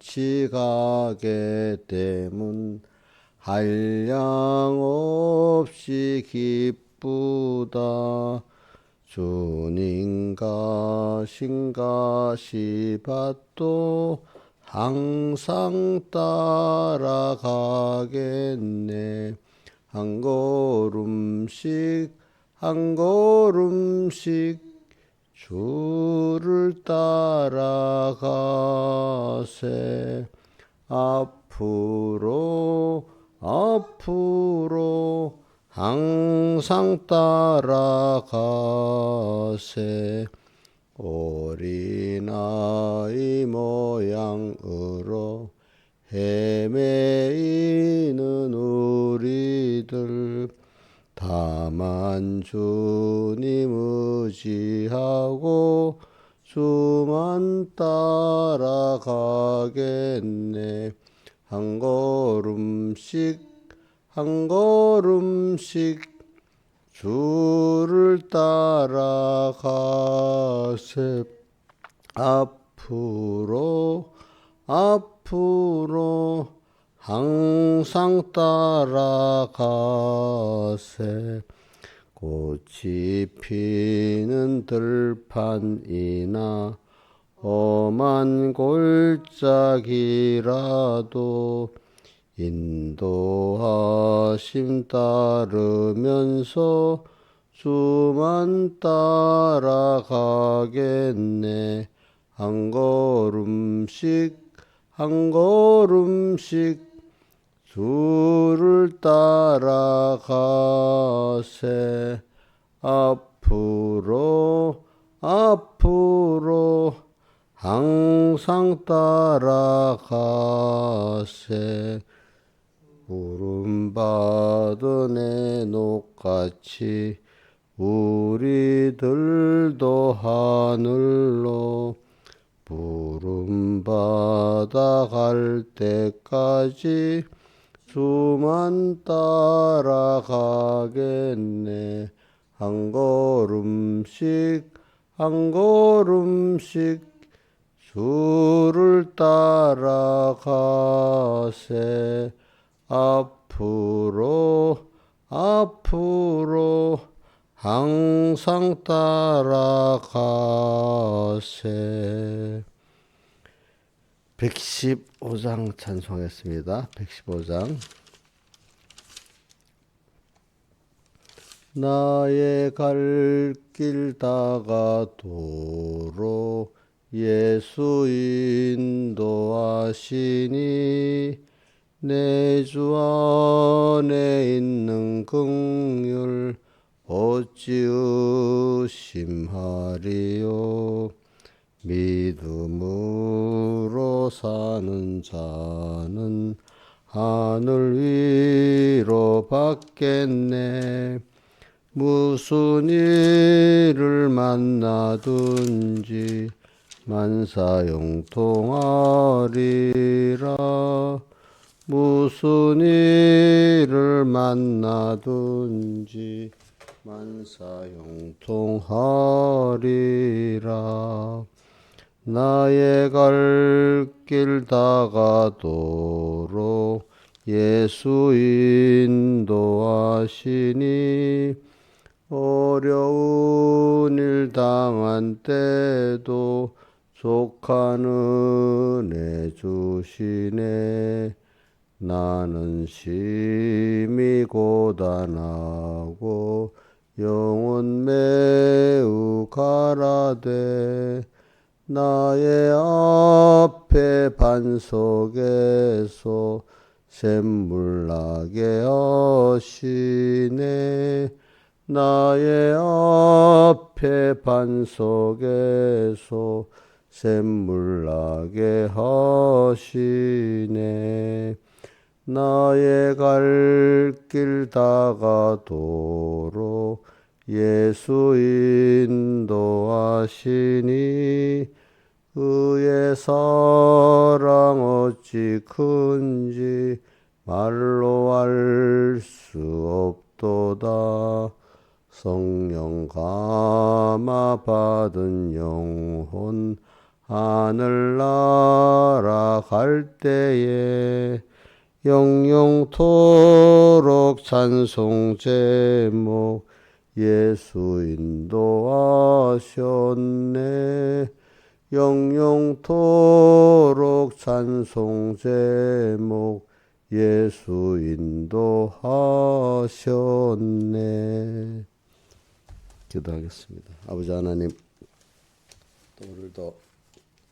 지가게 되문 한량없이 기쁘다. 주님과 신가시 밭도 항상 따라가겠네. 한 걸음씩 한 걸음씩 주를 따라가세. 앞으로 앞으로 항상 따라가세. 어린아이 모양으로 헤매이는 우리들, 다만 주님 의지하고 주만 따라가겠네. 한 걸음씩 한 걸음씩 주를 따라가세. 앞으로 앞으로 항상 따라가세. 꽃이 피는 들판이나 험한 골짜기라도 인도하심 따르면서 주만 따라가겠네. 한 걸음씩 한 걸음씩 주를 따라가세. 앞으로 앞으로 항상 따라가세. 부름받은 에녹같이 우리들도 하늘로 부름받아 갈 때까지 주만 따라가겠네. 한 걸음씩 한 걸음씩 주를 따라가세. 앞으로 앞으로 항상 따라가세. 115장 찬송했습니다. 115장. 나의 갈 길 다가도록 예수 인도하시니, 내 주 안에 있는 긍휼 어찌 의심하리요. 믿음으로 사는 자는 하늘 위로 받겠네. 무슨 일을 만나든지 만사형통하리라. 무슨 일을 만나든지 만사형통하리라. 나의 갈 길 다가도록 예수 인도하시니, 어려운 일 당한 때도 족한 은혜 주시네. 나는 심히 고단하고 영혼 매우 가라되, 나의 앞에 반석에서 샘물 나게 하시네. 나의 앞에 반석에서 샘물 나게 하시네. 나의 갈 길 다가도록 예수 인도하시니, 그의 사랑 어찌 큰지 말로 알 수 없도다. 성령 감화 받은 영혼 하늘나라 갈 때에 영영토록 찬송 제목 예수 인도하셨네. 영영토록 찬송 제목 예수 인도하셨네. 기도하겠습니다. 아버지 하나님, 또 오늘도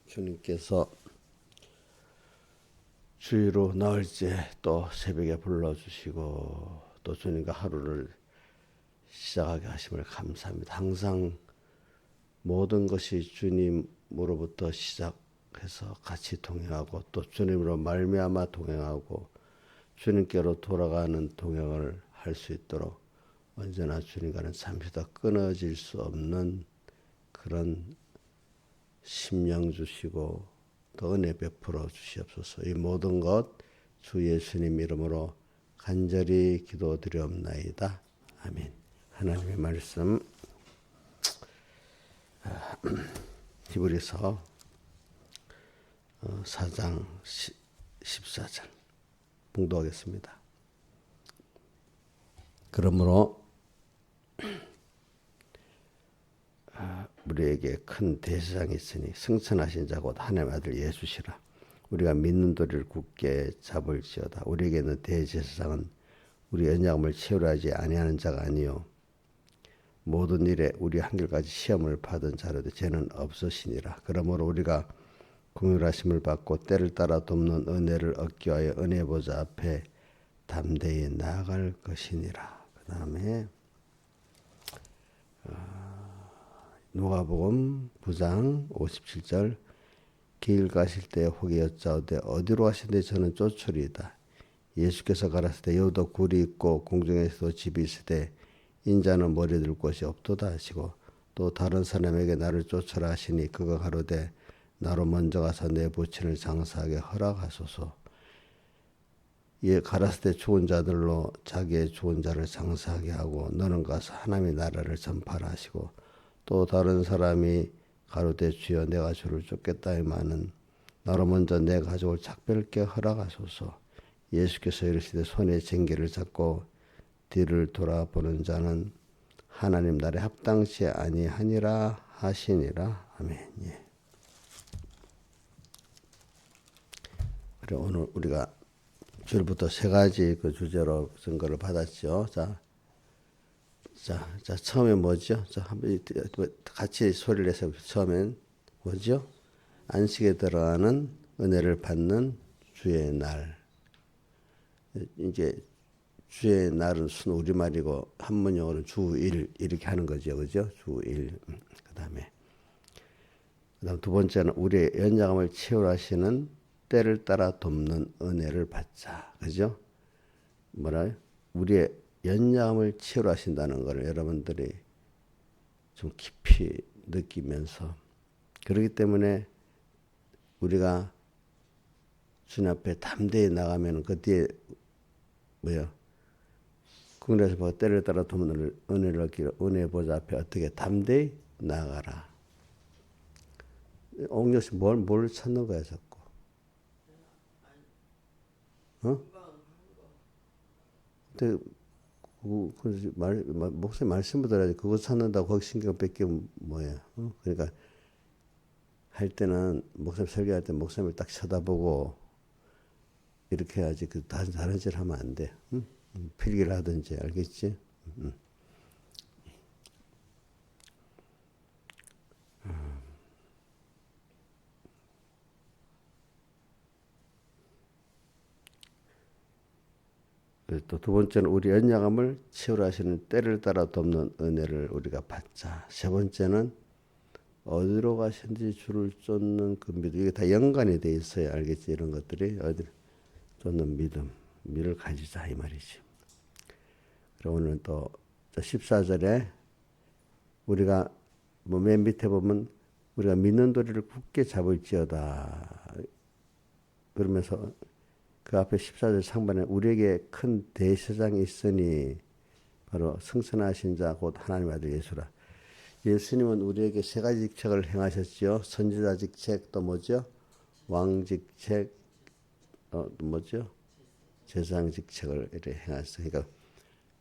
주님께서 주의로 나흘째 또 새벽에 불러주시고 또 주님과 하루를 시작하게 하심을 감사합니다. 항상 모든 것이 주님으로부터 시작해서 같이 동행하고 또 주님으로 말미암아 동행하고 주님께로 돌아가는 동행을 할 수 있도록 언제나 주님과는 잠시도 끊어질 수 없는 그런 심령 주시고 또 은혜 베풀어 주시옵소서. 이 모든 것 주 예수님 이름으로 간절히 기도드리옵나이다. 아멘. 하나님의 말씀 히브리서 4장 14절 봉독하겠습니다. 그러므로 우리에게 큰 대제사장이 있으니 승천하신 자 곧 하나님의 아들 예수시라. 우리가 믿는 도리를 굳게 잡을지어다. 우리에게는 대제사장은 우리 언약을 채우려 하지 아니하는 자가 아니요 모든 일에 우리 한결같이 시험을 받은 자로도 죄는 없으시니라. 그러므로 우리가 긍휼하심을 받고 때를 따라 돕는 은혜를 얻기 위하여 은혜 보좌 앞에 담대히 나아갈 것이니라. 그 다음에 누가복음 9장 57절 길 가실 때 혹이 여짜오되 어디로 가신데 저는 쫓으리이다. 예수께서 가라사대 여도 굴이 있고 공중에서도 집이 있으되 인자는 머리 들 곳이 없도다 하시고 또 다른 사람에게 나를 쫓으라 하시니 그가 가로되 나로 먼저 가서 내 부친을 장사하게 허락하소서. 예, 가라사대 죽은 자들로 자기의 죽은 자를 장사하게 하고 너는 가서 하나님의 나라를 전파라 하시고 또 다른 사람이 가로되 주여 내가 주를 쫓겠다 하면은 나로 먼저 내 가족을 작별케 허락하소서. 예수께서 이르시되 손에 쟁기를 잡고 뒤를 돌아보는 자는 하나님 나라에 합당치 아니하니라 하시니라. 아멘. 예. 그래 오늘 우리가 주일부터 세 가지 그 주제로 증거를 받았죠. 자, 처음에 뭐죠? 자, 한번 같이 소리를 내서 처음엔 뭐죠? 안식에 들어가는 은혜를 받는 주의 날. 이제 주의 날은 순 우리말이고 한문용어는 주일 이렇게 하는 거죠, 그죠? 주일. 그다음 두 번째는 우리의 연약함을 채우라 하시는 때를 따라 돕는 은혜를 받자, 그죠? 뭐라? 우리의 연약함을 채우라 하신다는 것을 여러분들이 좀 깊이 느끼면서 그렇기 때문에 우리가 주님 앞에 담대히 나가면 그 뒤에 뭐야? 국내에서 보고 때를 따라 돕는 은혜를 얻기로 은혜 보좌 앞에 어떻게 담대히 나가라. 옥녀씨 뭘 찾는 거야 자꾸? 어? 근데 목사님 말씀을 들어야지 그거 찾는다고 거기 신경 뺏기면 뭐야? 어? 그러니까 할 때는 목사님 설교할 때 목사님을 딱 쳐다보고 이렇게 해야지 그 다른 짓을 하면 안 돼. 응? 필기를 하든지 알겠지? 또 두 번째는 우리 연약함을 채우라 하시는 때를 따라 돕는 은혜를 우리가 받자. 세 번째는 어디로 가신지 주를 쫓는 그 믿음. 이게 다 연관이 돼 있어요. 알겠지? 이런 것들이 어디 쫓는 믿음을 가지자 이 말이지. 그리고 오늘 또 14절에 우리가 뭐 맨 밑에 보면 우리가 믿는 도리를 굳게 잡을지어다. 그러면서 그 앞에 14절 상반에 우리에게 큰 대제사장이 있으니 바로 승천하신 자 곧 하나님의 아들 예수라. 예수님은 우리에게 세 가지 직책을 행하셨죠. 선지자 직책, 또 뭐죠? 왕 직책, 또 뭐죠? 제사장 직책을 이렇게 행하셨어요. 그러니까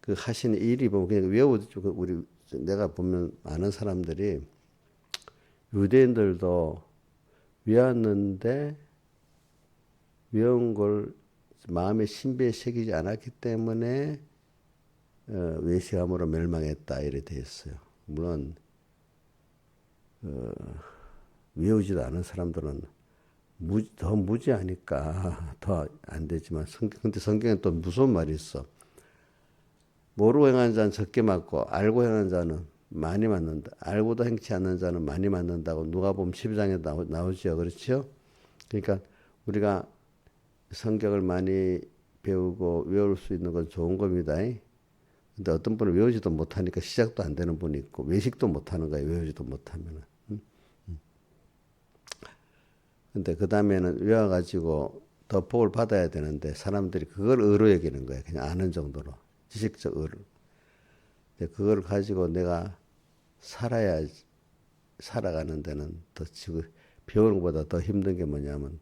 그 하시는 일이 보면 그냥 외우죠. 우리 내가 보면 많은 사람들이 유대인들도 외웠는데 외운 걸 마음의 신비에 새기지 않았기 때문에 외식함으로 멸망했다 이래 돼 있어요. 물론 외우지도 않은 사람들은 더 무지하니까 더 안 되지만 근데 성경에 또 무서운 말이 있어. 모르고 행하는 자는 적게 맞고 알고 행하는 자는 많이 맞는다. 알고도 행치 않는 자는 많이 맞는다고 누가복음 12장에 나오죠. 그렇죠? 그러니까 우리가 성경을 많이 배우고 외울 수 있는 건 좋은 겁니다. 근데 어떤 분은 외우지도 못하니까 시작도 안 되는 분이 있고 외식도 못하는 거예요. 외우지도 못하면은. 근데 그 다음에는 외워가지고 더 복을 받아야 되는데 사람들이 그걸 의로 여기는 거예요. 그냥 아는 정도로. 지식적 의로. 근데 그걸 가지고 내가 살아가는 데는 더 지금 배우는 것보다 더 힘든 게 뭐냐면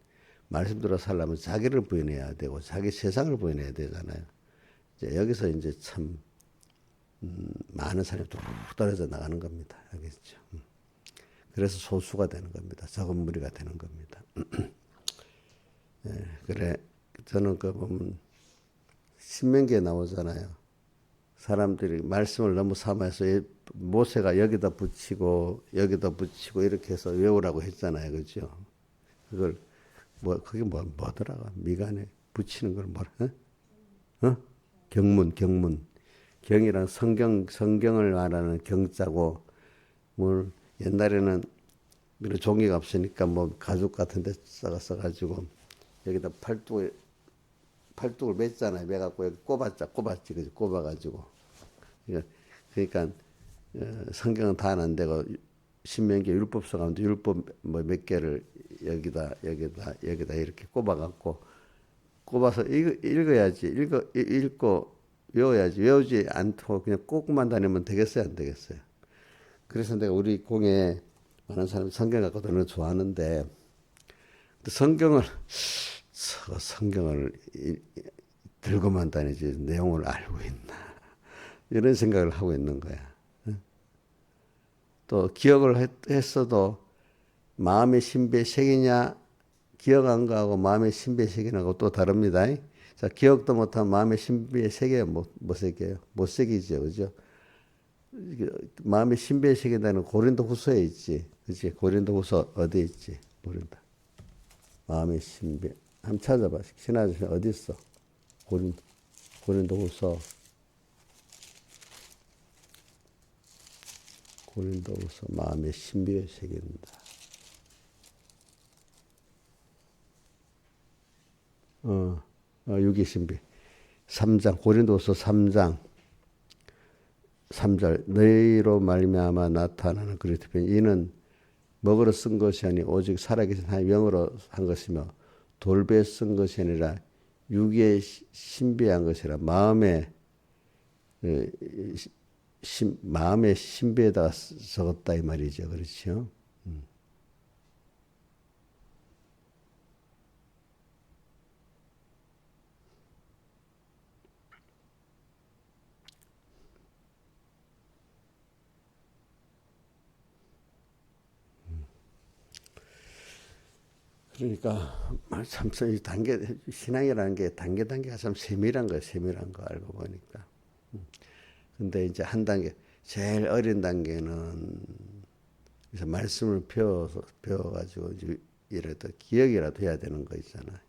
말씀대로 살려면 자기를 부인해야 되고 자기 세상을 부인해야 되잖아요. 이제 여기서 이제 참 많은 사람이 뚝 떨어져 나가는 겁니다. 알겠죠? 그래서 소수가 되는 겁니다. 적은 무리가 되는 겁니다. 예, 그래 저는 그 보면 신명기에 나오잖아요. 사람들이 말씀을 너무 삼아서 모세가 여기다 붙이고 이렇게 해서 외우라고 했잖아요. 그죠? 그걸 그게 뭐더라고? 미간에 붙이는 걸 뭐라? 어? 경문. 경이란 성경을 말하는 경자고, 뭘 옛날에는 이런 종이가 없으니까 뭐 가죽 같은 데 써가지고 여기다 팔뚝을 맸잖아요. 매갖고 여기 꼽았지, 그지? 꼽아가지고. 그러니까 성경은 다 안 되고 신명기 율법서 가운데 율법 뭐 몇 개를 여기다 이렇게 꼽아서 읽어야지. 읽고 외워야지. 외우지 않고 그냥 꼽고만 다니면 되겠어요, 안 되겠어요? 그래서 내가 우리 공에 많은 사람이 성경 갖고 너는 좋아하는데 성경을 들고만 다니지 내용을 알고 있나 이런 생각을 하고 있는 거야. 또 기억을 했어도 마음의 신비에 새기냐 기억한 거하고 마음의 신비에 새기는 거하고 또 다릅니다. 자, 기억도 못하면 마음의 신비에 새겨요? 못 새겨요? 못 새기죠. 그죠? 마음의 신비에 새긴다는 고린도 후서에 있지. 그치? 고린도 후서 어디에 있지? 모른다. 마음의 신비. 한번 찾아봐. 신하주 어디 있어? 고린도 후서. 고린도 후서 마음의 신비에 새긴다. 육의 신비. 3장, 고린도후서 3장 3절 너희로 말미암아 나타나는 그리스도 편이 이는 먹으러 쓴 것이 아니 오직 살아계신 하나님 영으로 한 것이며 돌배에 쓴 것이 아니라 육의 신비한 것이라 마음의 신비에다가 적었다 이 말이죠. 그렇죠? 그러니까 참 신앙이라는 게 단계가 참 세밀한 거예요. 세밀한 거 알고 보니까. 근데 이제 한 단계 제일 어린 단계는 그래서 말씀을 배워가지고 이제 이래도 기억이라도 해야 되는 거 있잖아요.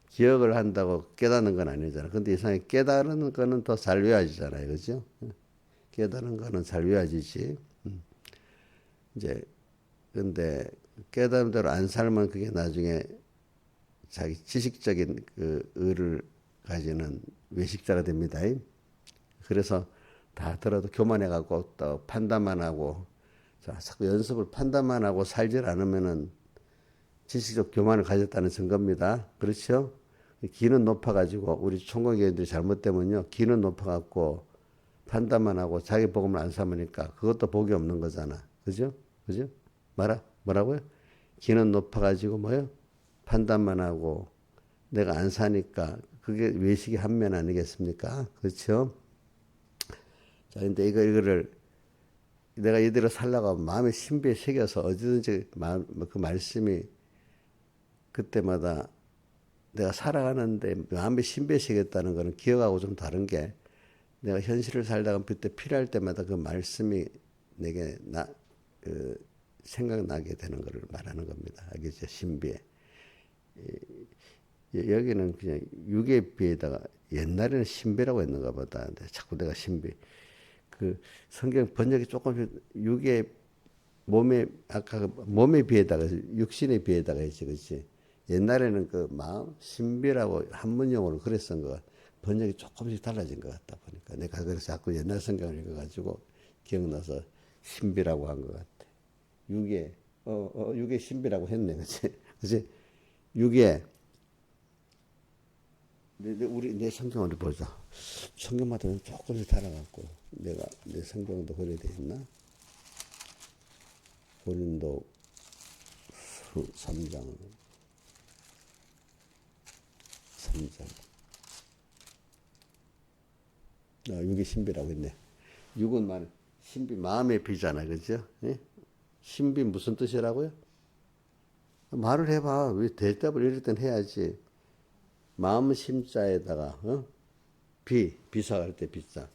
기억을 한다고 깨닫는 건 아니잖아요. 근데 이상하게 깨달은 거는 더 잘 외워지잖아요. 그죠? 깨달은 거는 잘 외워지지. 이제 근데 깨달은 대로 안 살면 그게 나중에 자기 지식적인 그 의를 가지는 외식자가 됩니다. 그래서 다 들어도 교만해갖고 또 판단만 하고 자꾸 연습을 판단만 하고 살질 않으면은 지식적 교만을 가졌다는 증거입니다. 그렇죠? 기는 높아가지고 우리 총각교인들이 잘못되면요 기는 높아갖고 판단만 하고 자기 복음을 안 삼으니까 그것도 복이 없는 거잖아. 그죠? 그죠? 뭐라고요? 기는 높아가지고 뭐요? 판단만 하고 내가 안 사니까 그게 외식의 한면 아니겠습니까? 그렇죠? 자, 근데 이거를 내가 이대로 살려고 하면 마음의 신비에 새겨서 어디든지 그 말씀이 그때마다 내가 살아가는데 마음의 신비에 새겼다는 거는 기억하고 좀 다른 게 내가 현실을 살다가 그때 필요할 때마다 그 말씀이 내게 생각나게 되는 것을 말하는 겁니다. 알겠죠? 신비에. 여기는 그냥 유괴비에다가 옛날에는 신비라고 했는가 보다. 근데 자꾸 내가 신비. 그 성경 번역이 조금씩 유괴 몸에 아까 몸의 비에다가 육신의 비에다가 했지, 그렇지? 옛날에는 그 마음 신비라고 한문용어로 그랬던 것 같아. 번역이 조금씩 달라진 것 같다 보니까 내가 그래서 자꾸 옛날 성경을 읽어가지고 기억나서 신비라고 한 것 같아. 유괴, 유괴 신비라고 했네, 그렇지? 그렇지? 유괴. 내 성경을 보자. 성경마다 조금씩 달아갖고 내가 내 성경도 그래 돼 있나? 고린도 3장 3장 육이 신비라고 했네. 육은 말 신비 마음의 비잖아, 그죠? 예? 신비 무슨 뜻이라고요? 말을 해봐. 왜 대답을 이럴 땐 해야지. 마음 심자에다가 비사할 때 비자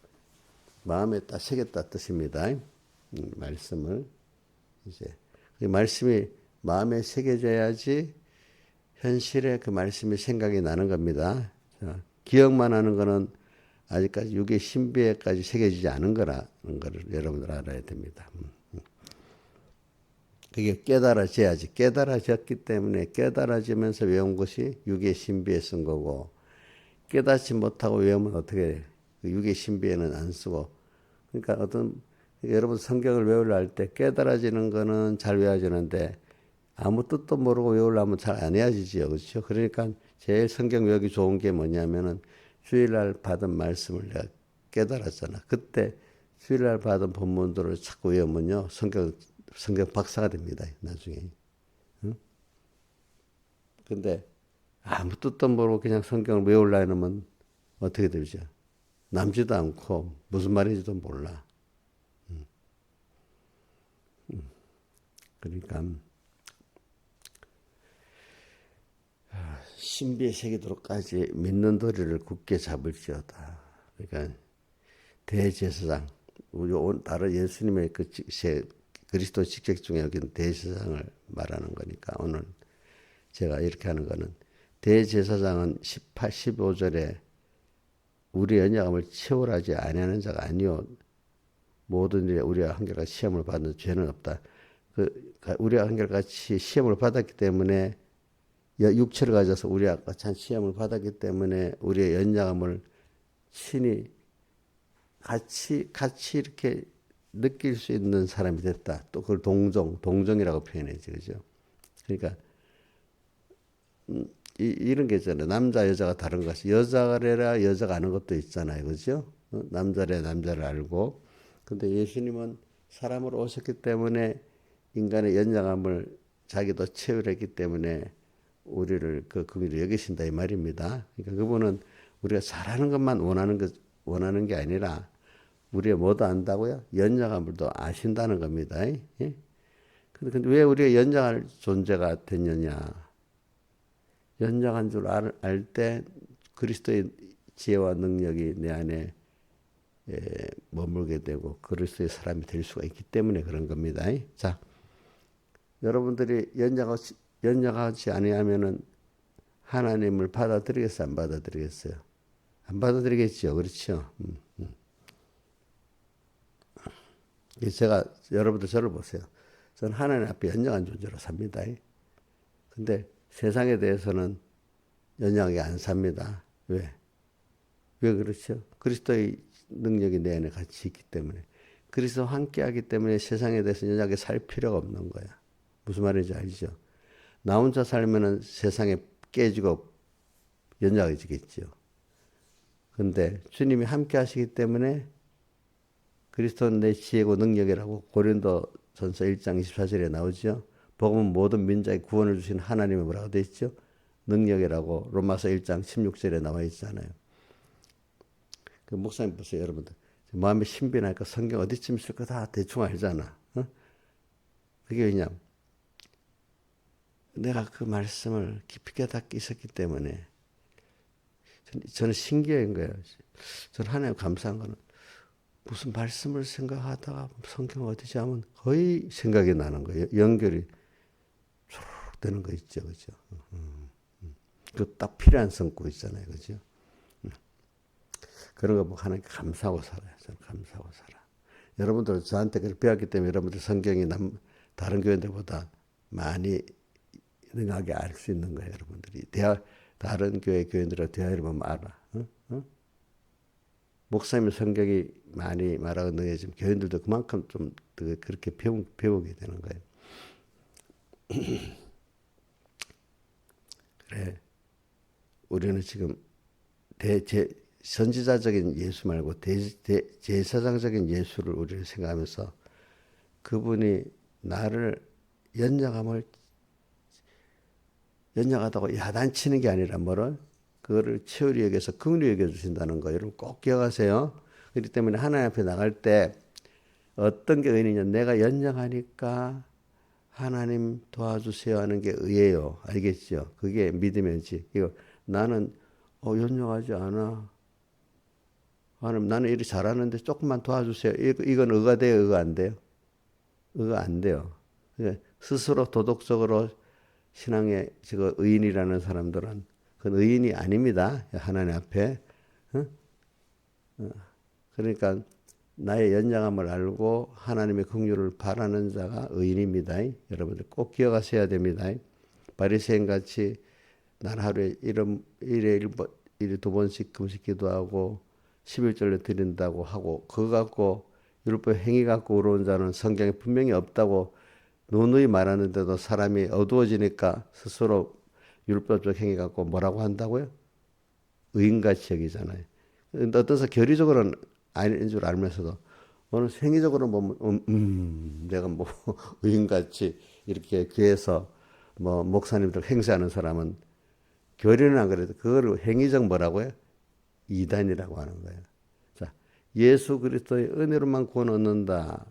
마음에 딱 새겼다 뜻입니다. 말씀을 이제 그 말씀이 마음에 새겨져야지 현실에 그 말씀이 생각이 나는 겁니다. 자, 기억만 하는 거는 아직까지 육의 신비에까지 새겨지지 않은 거라는 것을 여러분들 알아야 됩니다. 그게 깨달아져야지. 깨달아졌기 때문에 깨달아지면서 외운 것이 육의 신비에 쓴 거고 깨닫지 못하고 외우면 어떻게 해? 그 육의 신비에는 안 쓰고 그러니까 여러분 성경을 외우려 할 때 깨달아지는 거는 잘 외워지는데 아무 뜻도 모르고 외우려면 잘 안 외워지지요. 그렇죠? 그러니까 제일 성경 외우기 좋은 게 뭐냐면은 주일날 받은 말씀을 내가 깨달았잖아. 그때 주일날 받은 본문들을 자꾸 외우면요. 성경 박사가 됩니다. 나중에. 응? 근데 아무 뜻도 모르고 그냥 성경을 외우려고 하면 어떻게 되죠? 남지도 않고 무슨 말인지도 몰라. 그러니까 신비에 새기도록까지 믿는 도리를 굳게 잡을지어다. 그러니까 대제사장 우리 다른 예수님의 그리스도 직책 중에 여기는 대제사장을 말하는 거니까 오늘 제가 이렇게 하는 거는 대제사장은 18, 15절에 우리 연약함을 채울하지 아니하는 자가 아니요 모든 일에 우리와 한결같이 시험을 받는 죄는 없다. 우리와 한결같이 시험을 받았기 때문에 육체를 가져서 우리와 같이 시험을 받았기 때문에 우리의 연약함을 친히 같이 이렇게 느낄 수 있는 사람이 됐다. 또 그걸 동정이라고 표현했지, 그죠? 그러니까 이런 게 있잖아요. 남자 여자가 다른 것이 여자래라 여자가 아는 것도 있잖아요, 그죠? 남자래 남자를 알고. 근데 예수님은 사람으로 오셨기 때문에 인간의 연약함을 자기도 채우랬기 때문에 우리를 그 긍휼히 여기신다 이 말입니다. 그러니까 그분은 우리가 잘하는 것만 원하는 게 아니라 우리의 뭐도 안다고요? 연약함을 또 아신다는 겁니다. 예? 근데 왜 우리가 연약할 존재가 됐느냐? 연약한 줄 알 때 그리스도의 지혜와 능력이 내 안에 머물게 되고 그리스도의 사람이 될 수가 있기 때문에 그런 겁니다. 자, 여러분들이 연약하지 아니하면은 하나님을 받아들이겠어요? 안 받아들이겠어요? 안 받아들이겠죠. 그렇죠? 제가 여러분들 저를 보세요. 저는 하나님 앞에 연약한 존재로 삽니다. 근데 세상에 대해서는 연약하게 안 삽니다. 왜? 왜 그렇죠? 그리스도의 능력이 내 안에 같이 있기 때문에. 그리스도와 함께 하기 때문에 세상에 대해서 연약하게 살 필요가 없는 거야. 무슨 말인지 알죠? 나 혼자 살면은 세상에 깨지고 연약해지겠죠. 근데 주님이 함께 하시기 때문에 그리스도는 내 지혜고 능력이라고 고린도전서 1장 24절에 나오죠. 복음은 모든 민족에 구원을 주신 하나님의 뭐라고 되어 있죠? 능력이라고 로마서 1장 16절에 나와 있잖아요. 그 목사님 보세요, 여러분들. 마음에 신비 나니까 성경 어디쯤 있을 거 다 대충 알잖아. 어? 그게 왜냐면 내가 그 말씀을 깊이 깨닫고 있었기 때문에 저는 신기한 거예요. 저는 하나님 감사한 거는 무슨 말씀을 생각하다가 성경 어디지 하면 거의 생각이 나는 거예요. 연결이 쭉 되는 거 있죠. 그죠? 그 딱 필요한 성구 있잖아요. 그죠? 그런 거 보고 하나님께 감사하고 살아요. 저는 감사하고 살아. 여러분들 저한테 그렇게 배웠기 때문에 여러분들 성경이 다른 교회들보다 많이 능하게 알 수 있는 거예요. 여러분들이. 다른 교회들하고 대화해보면 알아. 어? 어? 목사님 성경이 많이 말하고 능해지면 교인들도 그만큼 좀 그렇게 배우게 되는 거예요. 그래. 우리는 지금 선지자적인 예수 말고 제사장적인 예수를 우리를 생각하면서 그분이 나를 연약하다고 야단치는 게 아니라 뭐를 그거를 치열히 여겨서 긍휼히 여겨주신다는 거 여러분 꼭 기억하세요. 그렇기 때문에 하나님 앞에 나갈 때 어떤 게 의인이냐 내가 연약하니까 하나님 도와주세요 하는 게 의예요. 알겠죠? 그게 믿음이지. 이거 나는 연약하지 않아. 하나님 나는 일이 잘하는데 조금만 도와주세요. 이건 의가 돼요? 의가 안 돼요? 의가 안 돼요. 스스로 도덕적으로 신앙의 의인이라는 사람들은 그건 의인이 아닙니다. 하나님 앞에. 그러니까 나의 연약함을 알고 하나님의 긍휼을 바라는 자가 의인입니다. 여러분들 꼭 기억하셔야 됩니다. 바리새인 같이 난 하루에 일에 두 번씩 금식 기도하고 11절로 드린다고 하고 그거 갖고 율법 행위 갖고 의로운 자는 성경에 분명히 없다고 누누이 말하는데도 사람이 어두워지니까 스스로 율법적 행위 갖고 뭐라고 한다고요? 의인같이 여기잖아요. 어떠서 결의적으로는 아닌 줄 알면서도 오늘 행위적으로 보면 내가 뭐 의인같이 이렇게 교회에서 뭐 목사님들 행세하는 사람은 결의는 안 그래도 그거를 행위적 뭐라고요? 이단이라고 하는 거예요. 자, 예수 그리스도의 은혜로만 구원 얻는다.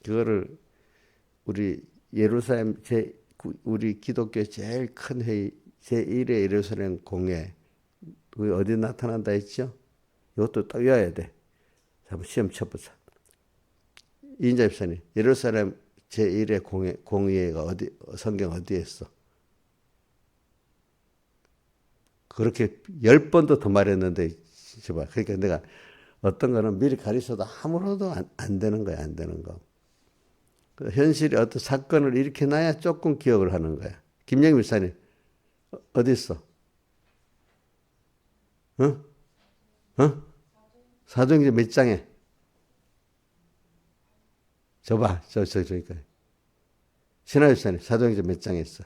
그거를 우리 예루살렘 우리 기독교의 제일 큰 회의 제1회 예루살렘 공회 그게 어디 나타난다 했죠? 이것도 딱 외워야 돼. 한번 시험 쳐보자. 이인자 집사님, 예루살렘 제1회 공회가 성경 어디에 있어? 그렇게 10번도 더 말했는데, 봐. 그러니까 내가 어떤 거는 미리 가리쳐도 아무로도 안 되는 거야, 안 되는 거. 현실이 어떤 사건을 일으켜놔야 조금 기억을 하는 거야. 김영희 목사님, 어디 있어? 사도행전 몇 장에? 저봐, 저니까. 신하 목사님, 사도행전 몇 장에 있어?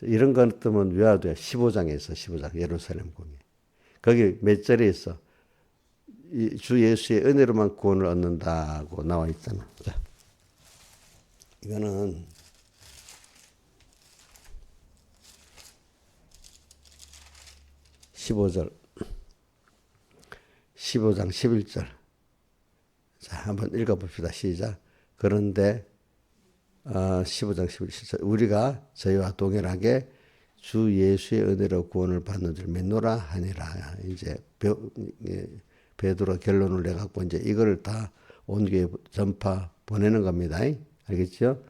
이런 것들은 외워도 돼. 15장에 있어, 15장. 예루살렘 공회. 거기 몇 절에 있어? 주 예수의 은혜로만 구원을 얻는다고 나와 있잖아. 자, 이거는 15절, 15장 11절. 자, 한번 읽어봅시다. 시작. 그런데 15장 11절 우리가 저희와 동일하게 주 예수의 은혜로 구원을 받는 줄 믿노라 하니라. 이제 베드로 결론을 내갖고 이제 이걸 다 온 교회 전파 보내는 겁니다. 알겠죠?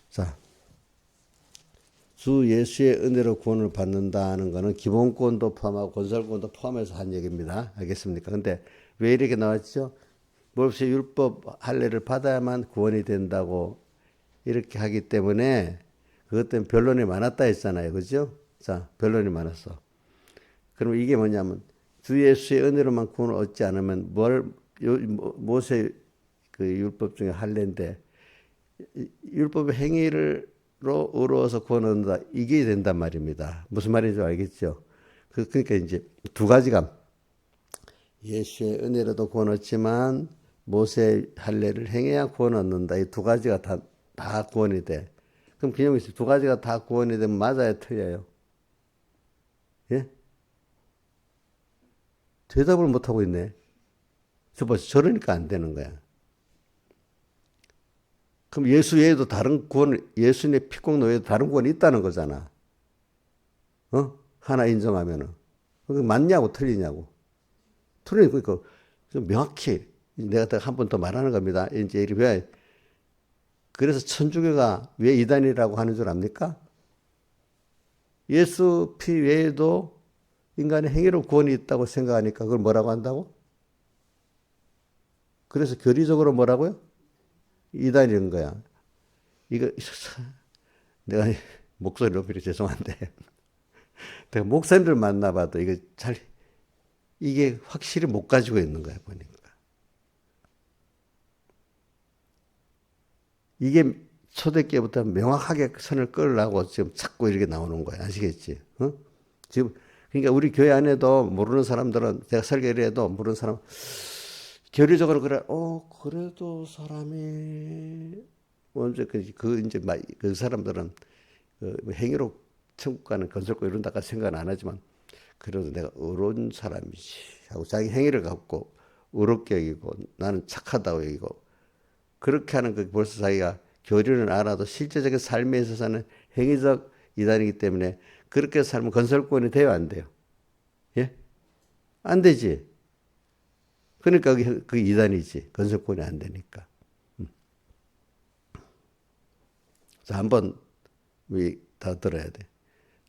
자, 주 예수의 은혜로 구원을 받는다는 것은 기본권도 포함하고 건설권도 포함해서 한 얘기입니다. 알겠습니까? 근데 왜 이렇게 나왔죠? 모세 율법 할례를 받아야만 구원이 된다고 이렇게 하기 때문에 그것 때문에 변론이 많았다 했잖아요. 그죠? 자, 변론이 많았어. 그럼 이게 뭐냐면 주 예수의 은혜로만 구원을 얻지 않으면 모세 그 율법 중에 할례인데 율법의 행위로 의로워서 구원을 얻는다. 이게 된단 말입니다. 무슨 말인지 알겠죠? 그러니까 이제 두 가지가 예수의 은혜로도 구원 얻지만 모세의 할례를 행해야 구원 얻는다. 이 두 가지가 다 구원이 돼. 그럼 기념이 두 가지가 다 구원이 되면 맞아요, 틀려요? 예? 대답을 못하고 있네. 저러니까 안 되는 거야. 그럼 예수 외에도 다른 구원, 예수님의 피공로 외에도 다른 구원이 있다는 거잖아. 어? 하나 인정하면은. 그게 맞냐고 틀리냐고. 틀리니까 명확히 내가 한 번 더 말하는 겁니다. 이제 왜 그래서 천주교가 왜 이단이라고 하는 줄 압니까? 예수 피 외에도 인간의 행위로 구원이 있다고 생각하니까 그걸 뭐라고 한다고? 그래서 교리적으로 뭐라고요? 이단인 거야. 이거 내가 목소리 높이려 죄송한데 내가 목사님들 만나봐도 이게 확실히 못 가지고 있는 거야 보니까. 이게 초대교부터 명확하게 선을 끌으려고 지금 자꾸 이렇게 나오는 거야. 아시겠지? 어? 지금 그러니까 우리 교회 안에도 모르는 사람들은 제가 설계를 해도 모르는 사람 교리적으로 그래. 그래도 사람이 먼저 그 사람들은 그 행위로 천국 가는 건설고 이런다까 생각 안 하지만 그래도 내가 의로운 사람이지 하고 자기 행위를 갖고 의롭게 여기고 나는 착하다고 여기고 그렇게 하는 그 벌써 자기가 교리는 알아도 실제적인 삶에 있어서는 행위적 이단이기 때문에 그렇게 살면 건설권이 돼요, 안 돼요? 예? 안 되지. 그러니까 그 이단이지. 건설권이 안 되니까. 자, 한번 다 들어야 돼.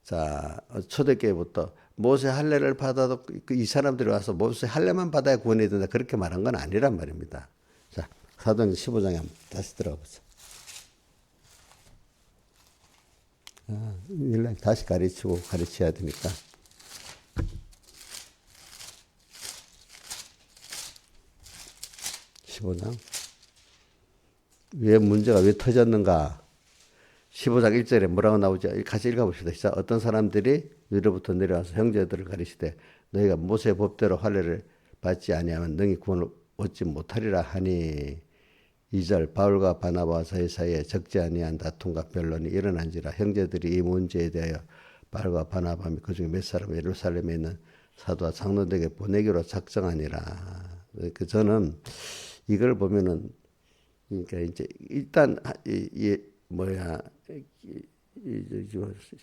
자, 초대교회부터 모세 할례를 받아도 이 사람들이 와서 모세 할례만 받아야 구원이 된다. 그렇게 말한 건 아니란 말입니다. 자, 사도행전 15장에 한번 다시 들어보자. 다시 가르쳐야 되니까. 15장. 문제가 왜 터졌는가? 15장 1절에 뭐라고 나오죠? 같이 읽어봅시다. 시작. 어떤 사람들이 위로부터 내려와서 형제들을 가리시되 너희가 모세의 법대로 할례를 받지 아니하면 능히 구원을 얻지 못하리라 하니 2절 바울과 바나바와 사이에 적지 아니한 다툼과 변론이 일어난지라 형제들이 이 문제에 대하여 바울과 바나바 및 그중에 몇 사람을 예루살렘에 있는 사도와 장로들에게 보내기로 작정하니라. 저는 이걸 보면은 그러니까 이제 일단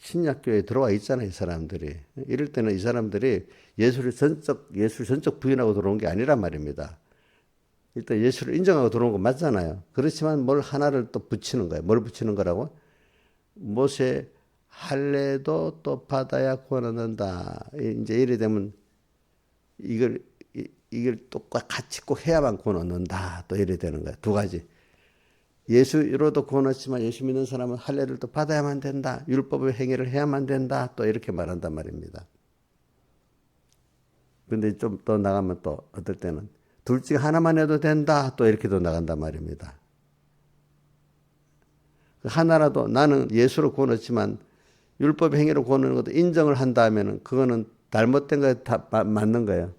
신약교회에 들어와 있잖아요, 이 사람들이. 이럴 때는 이 사람들이 예수를 전적 부인하고 들어온 게 아니란 말입니다. 일단 예수를 인정하고 들어온 건 맞잖아요. 그렇지만 뭘 하나를 또 붙이는 거예요. 뭘 붙이는 거라고? 모세 할례도 또 받아야 구원 얻는다. 이제 이래 되면 이걸 똑같이 꼭 해야만 구원 얻는다. 또 이래 되는 거예요. 두 가지. 예수로도 구원 얻지만 예수 믿는 사람은 할례를 또 받아야만 된다. 율법의 행위를 해야만 된다. 또 이렇게 말한단 말입니다. 근데 좀 더 나가면 또 어떨 때는 둘 중에 하나만 해도 된다. 또 이렇게도 나간단 말입니다. 하나라도 나는 예수로 구원 얻지만 율법 행위로 구원 얻는 것도 인정을 한다 하면은 그거는 잘못된 거에 다 맞는 거예요.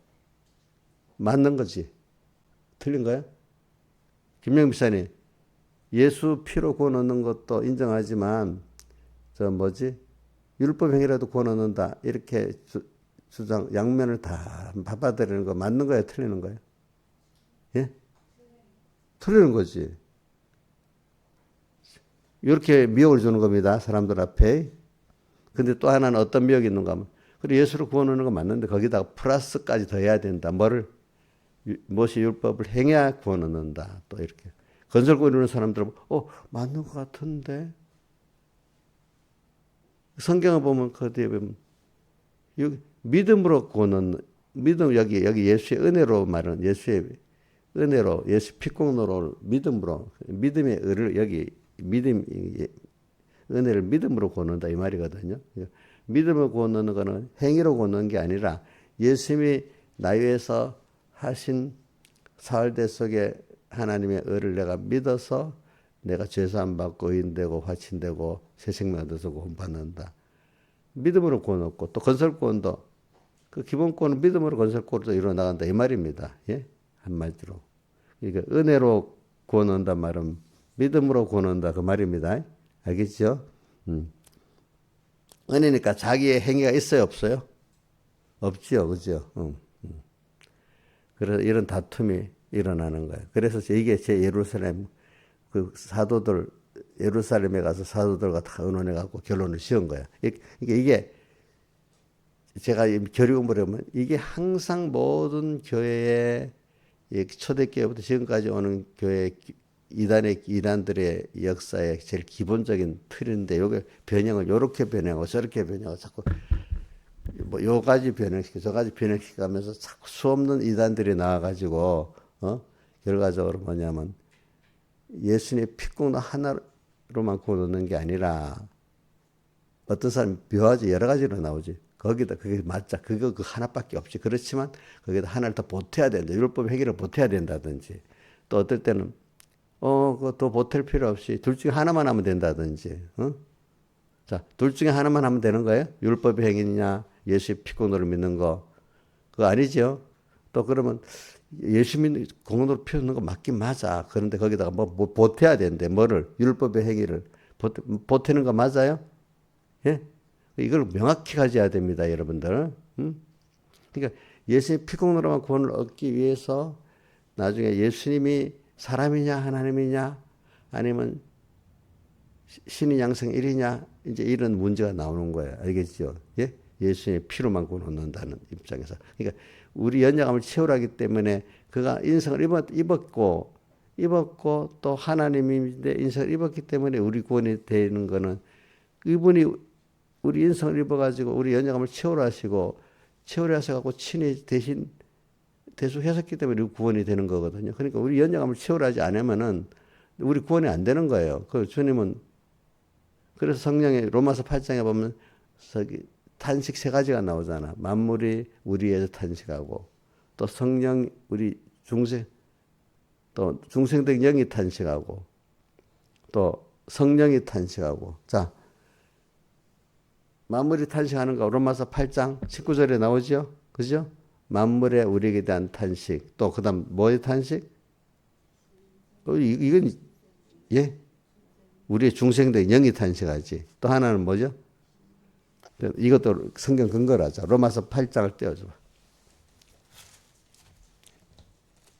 맞는 거지. 틀린 거예요? 김영 비사님, 예수 피로 구원 얻는 것도 인정하지만 율법 행위라도 구원 얻는다. 이렇게 주장 양면을 다 받아들이는 거 맞는 거예요? 틀리는 거예요? 예? 틀리는 거지. 이렇게 미혹을 주는 겁니다. 사람들 앞에. 근데 또 하나는 어떤 미혹이 있는가 하면 그래 예수로 구원하는 건 맞는데 거기다가 플러스까지 더 해야 된다. 모세 율법을 행해야 구원 얻는다. 또 이렇게. 건설권 이루는 사람들은 맞는 것 같은데. 성경을 보면 거기에 보면 여기 믿음으로 구원 얻는 여기 예수의 은혜로 말하는 예수의 은혜로 예수 피공로로 믿음의 의를 여기 은혜를 믿음으로 구원 얻는다 이 말이거든요. 믿음으로 구원 얻는 거는 행위로 구원 얻는 게 아니라 예수님이 나 위해서 하신 사흘대 속에 하나님의 의를 내가 믿어서 내가 죄사함 받고 의인되고 화친되고 새 생명 얻어서 구원받는다. 믿음으로 구원 얻고 또 건설 구원도 그 기본권은 믿음으로 건설권으로 이루어 나간다 이 말입니다. 예? 한마디로. 그러니까 은혜로 구원 얻는다 말은 믿음으로 구원 얻는다 그 말입니다. 알겠죠? 은혜니까 자기의 행위가 있어요, 없어요? 없지요, 그죠? 그래서 이런 다툼이 일어나는 거예요. 그래서 이게 제 예루살렘 그 사도들 예루살렘에 가서 사도들과 다 의논해 갖고 결론을 지은 거예요. 이게 제가 교리 공부를 하면 이게 항상 모든 교회의 초대교회부터 지금까지 오는 교회 이단들의 역사의 제일 기본적인 틀인데 요게 변형을 요렇게 변형하고 저렇게 변형하고 자꾸 뭐 요까지 변형시키고 저까지 변형시키고 하면서 자꾸 수없는 이단들이 나와가지고 결과적으로 뭐냐면 예수님의 피공로 하나로만 구원 얻는 게 아니라 어떤 사람이 묘하지 여러 가지로 나오지. 거기다 그게 맞자. 그거 그 하나밖에 없지. 그렇지만 거기다 하나를 더 보태야 된다. 율법 회개를 보태야 된다든지. 또 어떨 때는 그거 더 보탤 필요 없이 둘 중에 하나만 하면 된다든지. 자, 둘 중에 하나만 하면 되는 거예요? 율법의 행위냐, 예수의 피공로를 믿는 거. 그거 아니죠. 또 그러면 예수 믿는 공로를 피우는 거 맞긴 맞아. 그런데 거기다가 뭐 보태야 되는데 뭐를 율법의 행위를 보태는 거 맞아요? 예? 이걸 명확히 가져야 됩니다, 여러분들. 그러니까 예수의 피공로로만 구원을 얻기 위해서 나중에 예수님이 사람이냐 하나님이냐 아니면 신이 양성 1이냐 이제 이런 문제가 나오는 거예요. 알겠죠? 예? 예수님의 피로만 구원 얻는다는 입장에서. 그러니까 우리 연약함을 채우라기 때문에 그가 인성을 입었고 또 하나님인데 인성을 입었기 때문에 우리 구원이 되는 거는 이분이 우리 인성을 입어가지고 우리 연약함을 채우라 하시고 채우라 하셔갖고 친히 대신 대속하셨기 때문에 우리 구원이 되는 거거든요. 그러니까 우리 연약함을 채우라 하지 않으면은 우리 구원이 안 되는 거예요. 그 주님은 그래서 성령의 로마서 8장에 보면 탄식 세 가지가 나오잖아. 만물이 우리에서 탄식하고 또 성령 우리 또 중생된 영이 탄식하고 또 성령이 탄식하고 자 만물이 탄식하는 거 로마서 8장 19절에 나오죠. 그죠? 만물의 우리에게 대한 탄식 또 그다음 뭐의 탄식? 이건 예? 우리의 중생된 영이 탄식하지. 또 하나는 뭐죠? 이것도 성경 근거로 하자. 로마서 8장을 떼어줘.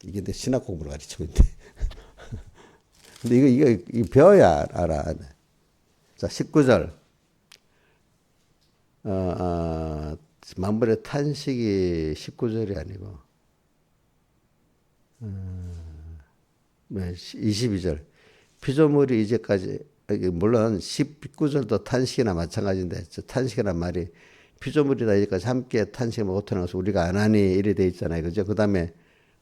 이게 내 신학 공부를 가르치고 있는데. 근데 이거 배워야 알아. 자, 19절. 만물의 탄식이 19절이 아니고, 22절. 피조물이 이제까지, 물론 19절도 탄식이나 마찬가지인데, 탄식이란 말이 피조물이다 이제까지 함께 탄식을 못하는 것을 우리가 안 하니 이래 돼 있잖아요. 그죠? 그 다음에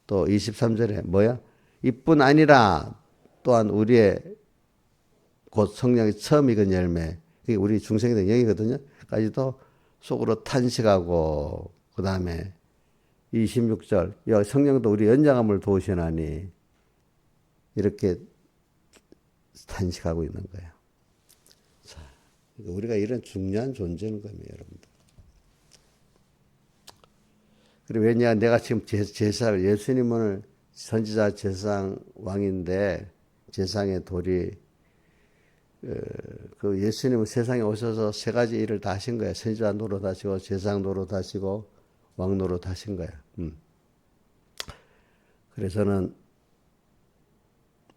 또 23절에 뭐야? 이뿐 아니라 또한 우리의 곧 성령의 처음 익은 열매, 그게 우리 중생이 된 영이거든요. 까지도 속으로 탄식하고, 그 다음에 26절, 성령도 우리 연장함을 도우시나니, 이렇게 탄식하고 있는 거예요. 자, 우리가 이런 중요한 존재인 겁니다, 여러분들. 그리고 왜냐, 내가 지금 제사를, 예수님은 선지자 제사장 왕인데, 제사장의 돌이, 그 예수님은 세상에 오셔서 세 가지 일을 다 하신 거예요. 선지자 노릇 하시고, 제사장 노릇 하시고, 왕 노릇 하신 거예요.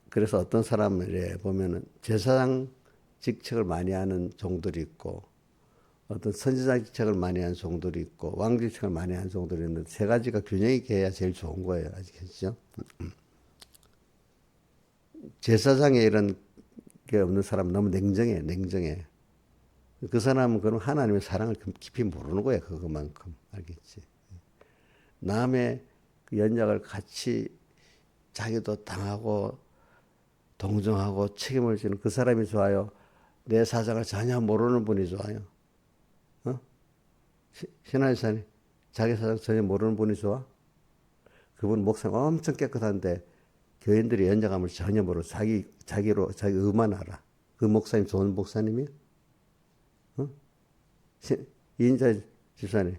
그래서 어떤 사람을 보면은 제사장 직책을 많이 하는 종들이 있고, 어떤 선지자 직책을 많이 하는 종들이 있고, 왕 직책을 많이 하는 종들이 있는데, 세 가지가 균형 있게 해야 제일 좋은 거예요. 아시겠죠? 제사장에 이런 게 없는 사람은 너무 냉정해. 그 사람은 그럼 하나님의 사랑을 깊이 모르는 거예요. 그것만큼. 알겠지? 남의 그 연약을 같이 자기도 당하고, 동정하고 책임을 지는 그 사람이 좋아요. 내 사정을 전혀 모르는 분이 좋아요. 신하이사님, 자기 사정 전혀 모르는 분이 좋아? 그분 목사님 엄청 깨끗한데 교인들이 연장함을 전혀 모르고 자기 의만 알아. 그 목사님 좋은 목사님이야? 이인자 집사님,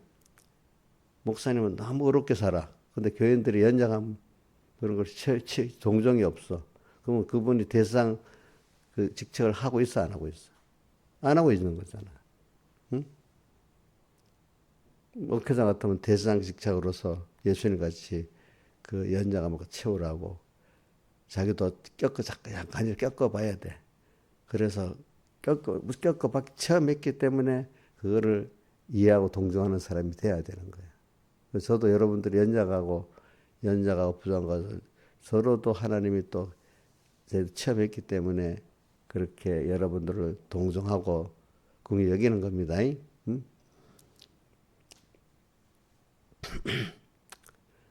목사님은 너무 어렵게 살아. 근데 교인들이 연장하면 그런 걸 동정이 없어. 그러면 그분이 대상 그 직책을 하고 있어, 안 하고 있어? 안 하고 있는 거잖아. 응? 목회자 같으면 대상 직책으로서 예수님 같이 그 연장함을 채우라고 자기도 약간 겪어봐야 돼. 그래서 겪어봤기 처음 했기 때문에 그거를 이해하고 동정하는 사람이 돼야 되는 거예요. 그래서 저도 여러분들이 연약하고 부족한 것을 서로도 하나님이 또 처음 했기 때문에 그렇게 여러분들을 동정하고 긍휼히 여기는 겁니다. 응?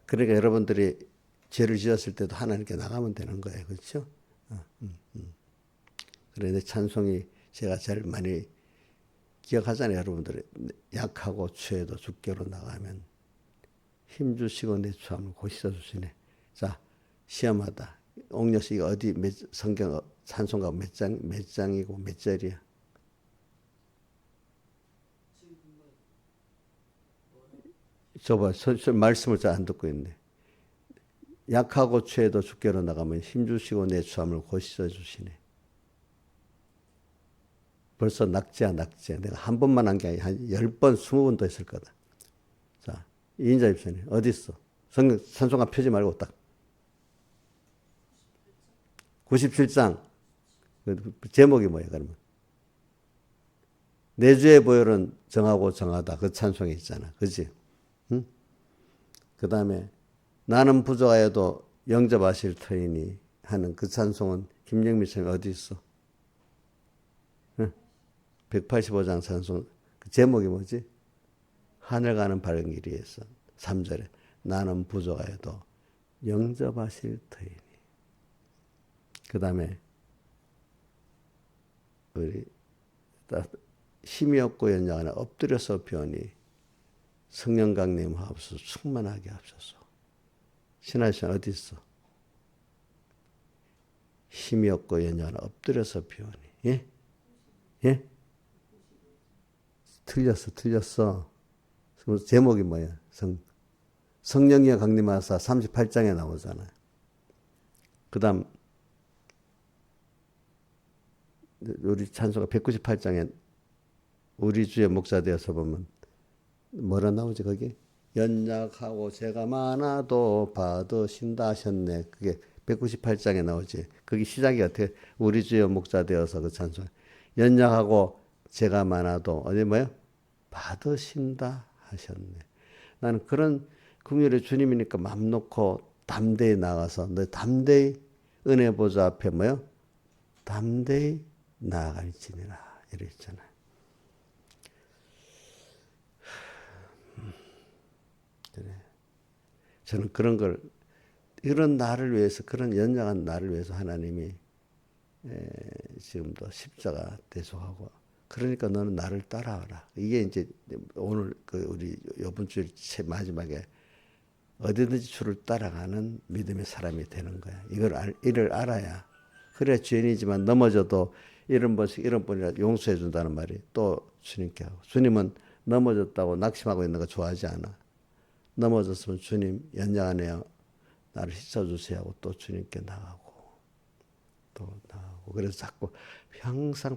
그러니까 여러분들이 죄를 지었을 때도 하나님께 나가면 되는 거예요. 그렇죠? 그런데 찬송이 제가 제일 많이 기억하잖아요. 여러분들이 약하고 취해도 주께로 나가면 힘주시고 내 추함을 고시어 주시네. 자, 시험하다. 옥녀씨 이거 어디 성경 찬송가 몇 장이고 몇 절이야? 저봐, 말씀을 잘 안 듣고 있네. 약하고 취해도 주께로 나가면 힘주시고 내 추함을 고시어 주시네. 벌써 낙제야. 내가 한 번만 한 게 아니라 한 10번, 20번도 했을 거다. 자, 이인자 입사님 어디 있어? 찬송가 펴지 말고 딱 97장 제목이 뭐예요? 그러면 내 주의 보혈은 정하고 정하다 그 찬송이 있잖아. 그지? 응? 그 다음에 나는 부족하여도 영접하실 터이니 하는 그 찬송은 김영미 쌤이 어디 있어? 응? 185장 찬송 그 제목이 뭐지? 하늘 가는 밝은 길이에서 3절에 나는 부족하여도 영접하실 터이니 그 다음에 우리 힘이 없고 연약하나 엎드려서 비오니 성령 강림 하옵소서 충만하게 하옵소서. 신하시는 어디 있어? 힘이 없고 연약하나 엎드려서 비오니. 예? 예? 틀렸어. 제목이 뭐야? 성령이 강림하사 38장에 나오잖아요. 그 다음 우리 찬송가 198장에 우리 주의 목자 되어서 보면 뭐라 나오지 거기? 연약하고 죄가 많아도 받으신다 하셨네. 그게 198장에 나오지. 그게 시작이 어떻게? 우리 주의 목자 되어서 그 찬송. 연약하고 죄가 많아도 어디 뭐야? 받으신다 하셨네. 나는 그런 긍휼의 주님이니까 맘 놓고 담대히 나가서 너 담대히 은혜 보좌 앞에 뭐요? 담대히 나아갈지니라 이랬잖아요. 그래. 저는 그런 걸 이런 나를 위해서 그런 연약한 나를 위해서 하나님이 지금도 십자가 대속하고 그러니까 너는 나를 따라와라. 이게 이제 오늘 그 우리 이번 주 마지막에 어디든지 주를 따라가는 믿음의 사람이 되는 거야. 이를 알아야 그래야 죄인이지만 넘어져도 이런 번이라 용서해 준다는 말이 또 주님께 하고 주님은 넘어졌다고 낙심하고 있는 거 좋아하지 않아. 넘어졌으면 주님 연약하네요. 나를 씻어주세요 하고 또 주님께 나가고 또 나가고 그래서 자꾸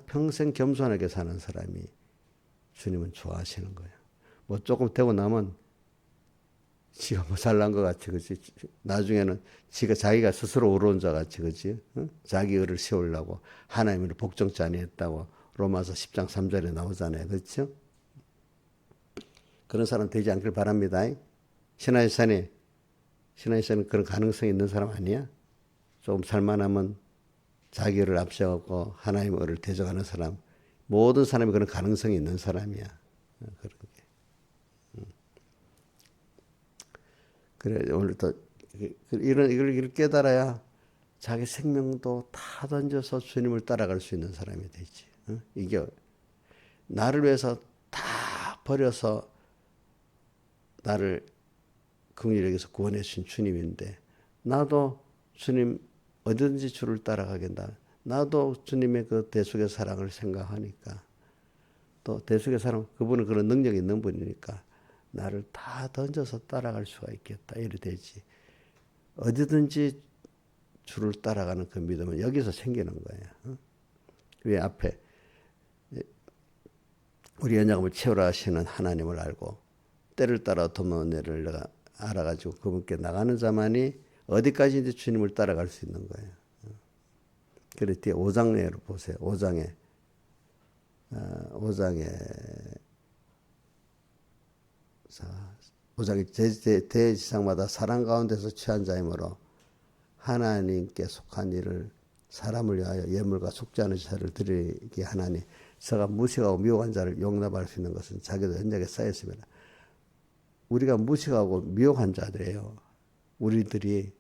평생 겸손하게 사는 사람이 주님은 좋아하시는 거예요. 뭐 조금 되고 나면 지가 뭐 잘난 것 같이 그치 나중에는 자기가 스스로 의로운 자 같이 그치 응? 자기 의를 세우려고 하나님을 복종치 아니했다고 로마서 10장 3절에 나오잖아요. 그렇죠? 그런 사람 되지 않길 바랍니다. 신하이산은 그런 가능성이 있는 사람 아니야? 조금 살만하면 자기를 앞세우고 하나님의 의를 대적하는 사람 모든 사람이 그런 가능성이 있는 사람이야. 그래 오늘 또 이걸 깨달아야 자기 생명도 다 던져서 주님을 따라갈 수 있는 사람이 되지. 이게 나를 위해서 다 버려서 나를 긍휼히 여기서 구원해 주신 주님인데 나도 주님 어디든지 주를 따라가겠다. 나도 주님의 그 대속의 사랑을 생각하니까 또 대속의 사랑 그분은 그런 능력이 있는 분이니까 나를 다 던져서 따라갈 수가 있겠다. 이래 되지. 어디든지 주를 따라가는 그 믿음은 여기서 생기는 거예요. 왜 앞에 우리 연약함을 채우라 하시는 하나님을 알고 때를 따라 도모는 은혜를 내가 알아가지고 그분께 나가는 자만이 어디까지든지 주님을 따라갈 수 있는 거예요. 그래 뒤에 5장으로 보세요. 5장에 대지상마다 사랑 가운데서 취한 자이므로 하나님께 속한 일을 사람을 위하여 예물과 속지 않은 제사를 드리게 하나니 저가 무식하고 미혹한 자를 용납할 수 있는 것은 자기도 연약에 쌓였습니다. 우리가 무식하고 미혹한 자들이에요. 우리들이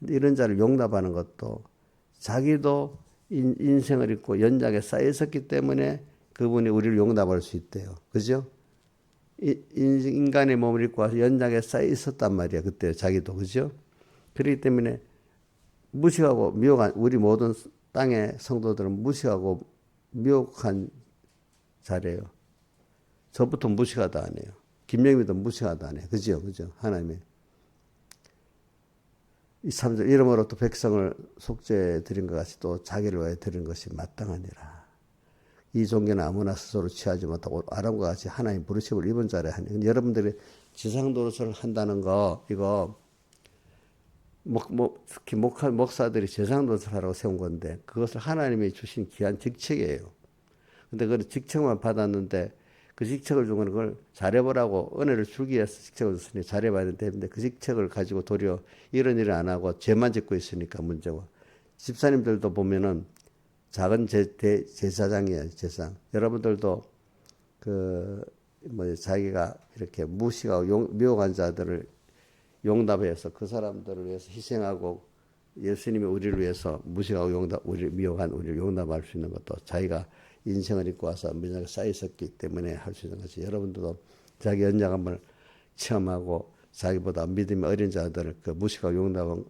이런 자를 용납하는 것도 자기도 인생을 잊고 연약에 쌓여 있었기 때문에 그분이 우리를 용납할 수 있대요. 그죠? 인간의 몸을 입고 와서 연약에 쌓여 있었단 말이야. 그때 자기도. 그죠? 그렇기 때문에 무식하고 미혹한 우리 모든 땅의 성도들은 무식하고 미혹한 자래요. 저부터 무식하다 안 해요. 김영미도 무식하다 안 해요. 그죠? 그죠? 하나님이. 이 3절 이름으로 또 백성을 속죄해 드린 것 같이 또 자기를 위해 드린 것이 마땅하니라. 이 종교는 아무나 스스로 취하지 못하고 아람과 같이 하나님 부르심을 입은 자라 하니 여러분들이 지상노릇을 한다는 거 이거 특히 목사들이 지상노릇을 하라고 세운 건데 그것을 하나님이 주신 귀한 직책이에요. 근데 그 직책만 받았는데 그 직책을 준 건 그걸 잘해보라고 은혜를 주기 위해서 직책을 줬으니 잘해봐야 되는데 그 직책을 가지고 도리어 이런 일을 안 하고 죄만 짓고 있으니까 문제고 집사님들도 보면은 작은 제사장이에요. 제사장. 여러분들도 자기가 이렇게 무식하고 미혹한 자들을 용납해서 그 사람들을 위해서 희생하고 예수님이 우리를 위해서 무식하고 미혹한 우리를 용납할 수 있는 것도 자기가 인생을 입고 와서 민족에 쌓여 있었기 때문에 할 수 있는 것이 여러분들도 자기 연약함을 체험하고 자기보다 믿음이 어린 자들을 그 무식하고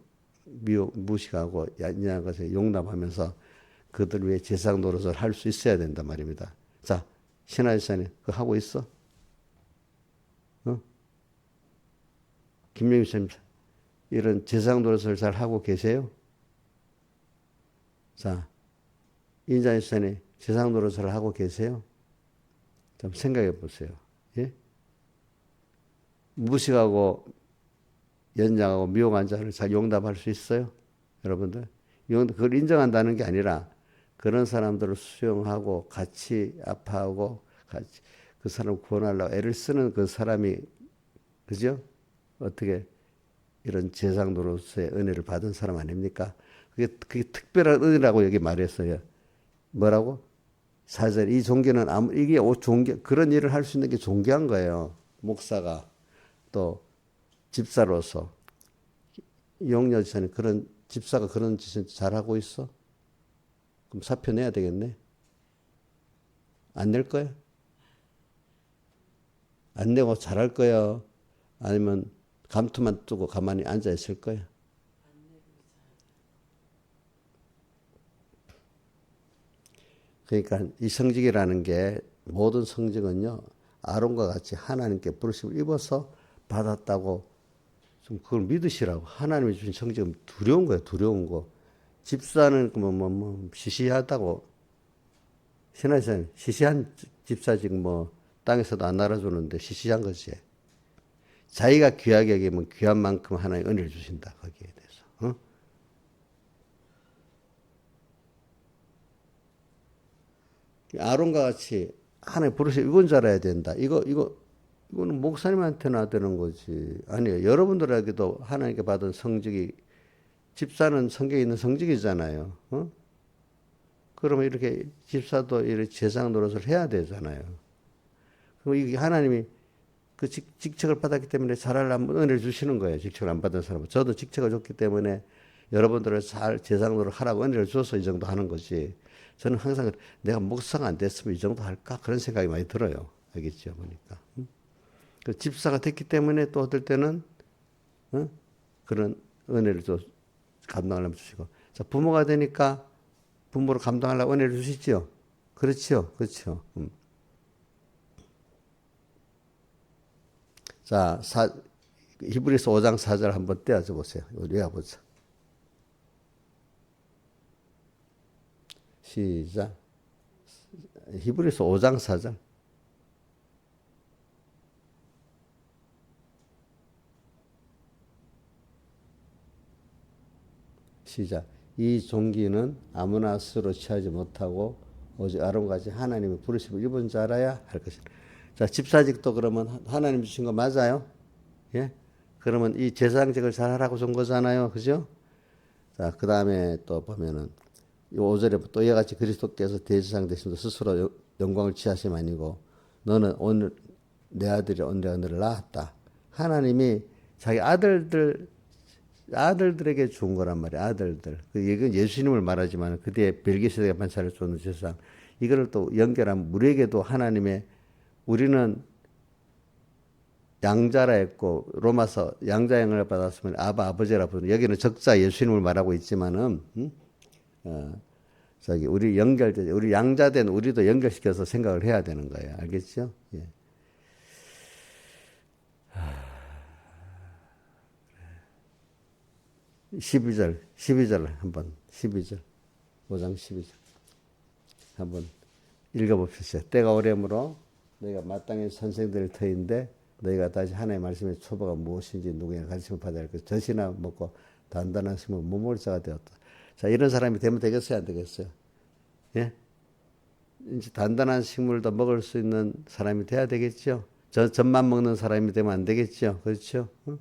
연약한 것을 용납하면서 그들 위해 제사장 노릇을 할 수 있어야 된단 말입니다. 자, 신하지사님 그거 하고 있어? 김명희 쌤 이런 제사장 노릇을 잘 하고 계세요? 자, 인자지사님 제사장 노릇을 하고 계세요? 좀 생각해 보세요. 예? 무식하고 연약하고 미혹한 자를 잘 용납할 수 있어요? 여러분들? 그걸 인정한다는 게 아니라 그런 사람들을 수용하고 같이 아파하고 같이 그 사람을 구원하려고 애를 쓰는 그 사람이 그죠? 어떻게 이런 제사장 노릇의 은혜를 받은 사람 아닙니까? 그게 특별한 은혜라고 여기 말했어요. 뭐라고? 사절 이 종교는 이게 그런 일을 할 수 있는 게 존귀한 거예요. 목사가 또 집사로서 용려지사는 그런 집사가 그런 짓을 잘하고 있어? 그럼 사표 내야 되겠네. 안 낼 거야? 안 내고 잘할 거야? 아니면 감투만 뜨고 가만히 앉아 있을 거야? 그러니까 이 성직이라는 게 모든 성직은요 아론과 같이 하나님께 부르심을 입어서 받았다고 좀 그걸 믿으시라고. 하나님이 주신 성직은 두려운 거예요. 두려운 거. 집사는 시시하다고. 신하사님 시시한 집사직 땅에서도 안 알아주는데 시시한 거지. 자기가 귀하게 여기면 귀한 만큼 하나님 은혜를 주신다. 거기에 대해서. 아론과 같이 하나님 부르심 입은 자라야 된다. 이거는 목사님한테나 되는 거지. 아니에요. 여러분들에게도 하나님께 받은 성직이 집사는 성경에 있는 성직이잖아요. 그러면 이렇게 집사도 이렇게 제사장 노릇을 해야 되잖아요. 그럼 이게 하나님이 그 직책을 받았기 때문에 잘하려면 은혜를 주시는 거예요. 직책을 안 받은 사람은. 저도 직책을 줬기 때문에 여러분들을 잘 제사장 노릇을 하라고 은혜를 줘서 이 정도 하는 거지. 저는 항상 내가 목사가 안 됐으면 이 정도 할까? 그런 생각이 많이 들어요. 알겠죠? 보니까. 그 집사가 됐기 때문에 또 어떨 때는 그런 은혜를 또 감당하려면 주시고. 자, 부모가 되니까 부모를 감당하려고 은혜를 주시죠? 그렇죠? 그렇죠? 자, 히브리서 5장 4절 한번 떼어줘 보세요. 외워보자. 시작. 히브리서 5장 4절. 시작. 이 종기는 아무나 스스로 취하지 못하고 오직 아론같이 하나님의 부르심을 입은 자라야 할 것이다. 자, 집사직도 그러면 하나님 주신 거 맞아요? 예? 그러면 이 제사장직을 잘 하라고 준 거잖아요. 그죠? 자, 그 다음에 또 보면은 이 5절에 또 이와 같이 그리스도께서 대제사장 되심도 스스로 영광을 취하심 아니고 너는 오늘 내 아들이 오늘 너를 낳았다. 하나님이 자기 아들들에게 준 거란 말이야. 아들들. 이건 예수님을 말하지만 그때 벨기세덱에 반차를 줬는 제사장. 이거를 또 연결하면 우리에게도 하나님의 우리는 양자라 했고 로마서 양자형을 받았으면 아버지라 부르는 여기는 적자 예수님을 말하고 있지만은 저기 우리 우리 양자된 우리도 연결시켜서 생각을 해야 되는 거예요. 알겠죠? 예. 12절 한번 12절 5장 12절 한번 읽어봅시다. 때가 오래므로 너희가 마땅히 선생들의 터인데 너희가 다시 하나님의 말씀의 초보가 무엇인지 누구에게 가르침을 받아야 할 것. 젖이나 먹고 단단한 식물 무모를 자가 되었다. 자, 이런 사람이 되면 되겠어요, 안 되겠어요? 예? 이제 단단한 식물도 먹을 수 있는 사람이 돼야 되겠죠. 젖만 먹는 사람이 되면 안 되겠죠. 그렇죠? 응?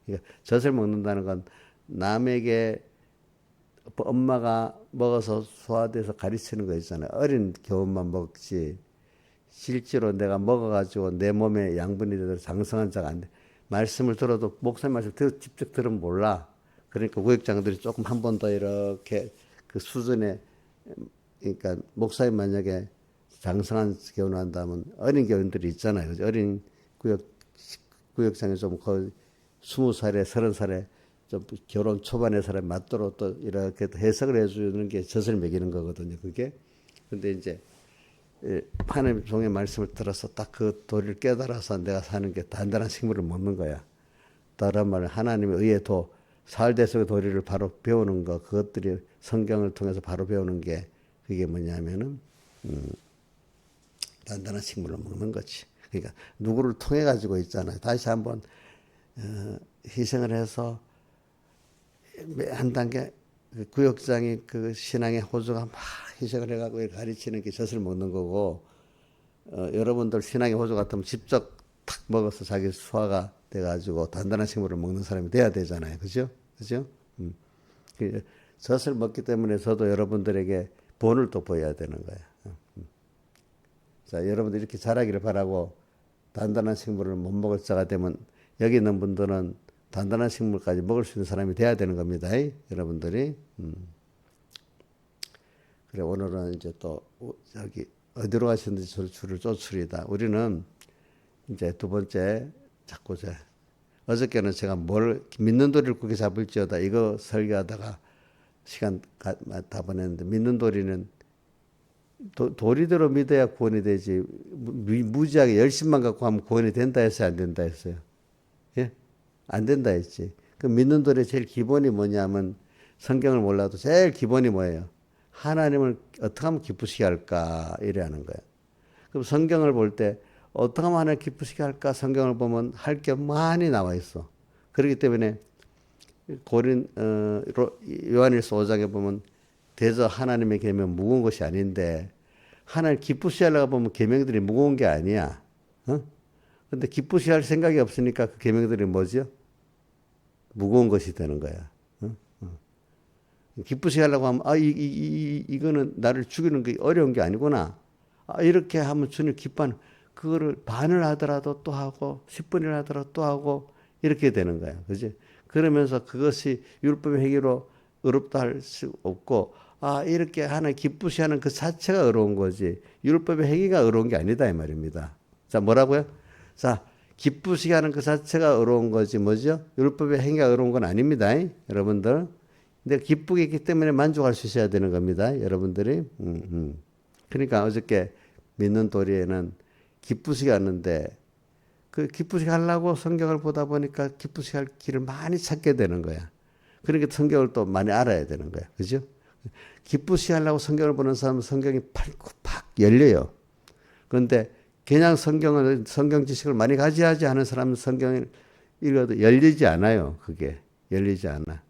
그러니까 젖을 먹는다는 건 남에게 엄마가 먹어서 소화돼서 가르치는 거 있잖아요. 어린 교훈만 먹지. 실제로 내가 먹어가지고 내 몸에 양분이 되도록 장성한 자가 안 돼. 말씀을 들어도 목사님 말씀 직접 들으면 몰라. 그러니까 구역장들이 조금 한 번 더 이렇게 그 수준에 그러니까 목사님 만약에 장성한 교훈을 한다면 어린 교훈들이 있잖아요. 그죠? 어린 구역장에 좀 거의 20살에 30살에 좀 결혼 초반의 사람이 맞도록 또 이렇게 해석을 해주는 게 젖을 먹이는 거거든요. 그게. 근데 이제 하나님 종의 말씀을 들어서 딱 그 도리를 깨달아서 내가 사는 게 단단한 식물을 먹는 거야. 다른 말은 하나님의 의에도 사흘대속의 도리를 바로 배우는 거, 그것들이 성경을 통해서 바로 배우는 게 그게 뭐냐면은 단단한 식물을 먹는 거지. 그러니까 누구를 통해 가지고 있잖아요. 다시 한번 희생을 해서 한 단계 구역장이 그 신앙의 호주가 막 희생을 해가지고 가르치는 게 젖을 먹는 거고 여러분들 신앙의 호주 같으면 직접 탁 먹어서 자기 소화가 돼가지고 단단한 식물을 먹는 사람이 돼야 되잖아요. 그죠? 그죠? 젖을 먹기 때문에 저도 여러분들에게 본을 또 보여야 되는 거예요. 자, 여러분들 이렇게 자라기를 바라고 단단한 식물을 못 먹을 자가 되면 여기 있는 분들은 단단한 식물까지 먹을 수 있는 사람이 돼야 되는 겁니다. 여러분들이. 그래, 오늘은 이제 또, 저기, 어디로 가시는지 줄을 쫓으리다. 우리는 이제 두 번째, 자꾸 어저께는 제가 믿는 도리를 굳게 잡을지어다. 이거 설교하다가 시간 다 보냈는데, 믿는 도리는 도리대로 믿어야 구원이 되지. 무지하게 열심만 갖고 하면 구원이 된다 했어요? 안 된다 했어요? 예? 안 된다 했지. 그 믿는 도리의 제일 기본이 뭐냐면 성경을 몰라도 제일 기본이 뭐예요? 하나님을 어떻게 하면 기쁘시게 할까? 이래 하는 거예요. 그럼 성경을 볼 때 어떻게 하면 하나님 기쁘시게 할까? 성경을 보면 할 게 많이 나와 있어. 그렇기 때문에 요한일서 5장에 보면 대저 하나님의 계명 무거운 것이 아닌데 하나님 기쁘시게 하려고 보면 계명들이 무거운 게 아니야. 근데 기쁘시게 할 생각이 없으니까 그 계명들이 뭐죠? 무거운 것이 되는 거야. 기쁘시게 하려고 하면, 이거는 나를 죽이는 게 어려운 게 아니구나. 이렇게 하면 주님 기뻐하는, 그거를 반을 하더라도 또 하고, 10분을 하더라도 또 하고, 이렇게 되는 거야. 그지? 그러면서 그것이 율법의 행위로 어렵다 할 수 없고, 이렇게 하나 기쁘시 하는 그 자체가 어려운 거지. 율법의 행위가 어려운 게 아니다, 이 말입니다. 자, 뭐라고요? 자, 기쁘시게 하는 그 자체가 어려운 거지, 뭐죠? 율법의 행위가 어려운 건 아닙니다, 여러분들. 근데 기쁘게 있기 때문에 만족할 수 있어야 되는 겁니다, 여러분들이. 그러니까 어저께 믿는 도리에는 기쁘시게 하는데 그 기쁘시게 하려고 성경을 보다 보니까 기쁘시게 할 길을 많이 찾게 되는 거야. 그러니까 성경을 또 많이 알아야 되는 거야. 그죠? 기쁘시게 하려고 성경을 보는 사람은 성경이 팍 열려요. 그런데 그냥 성경 지식을 많이 가지하지 않은 사람은 성경을 읽어도 열리지 않아요. 그게 열리지 않아.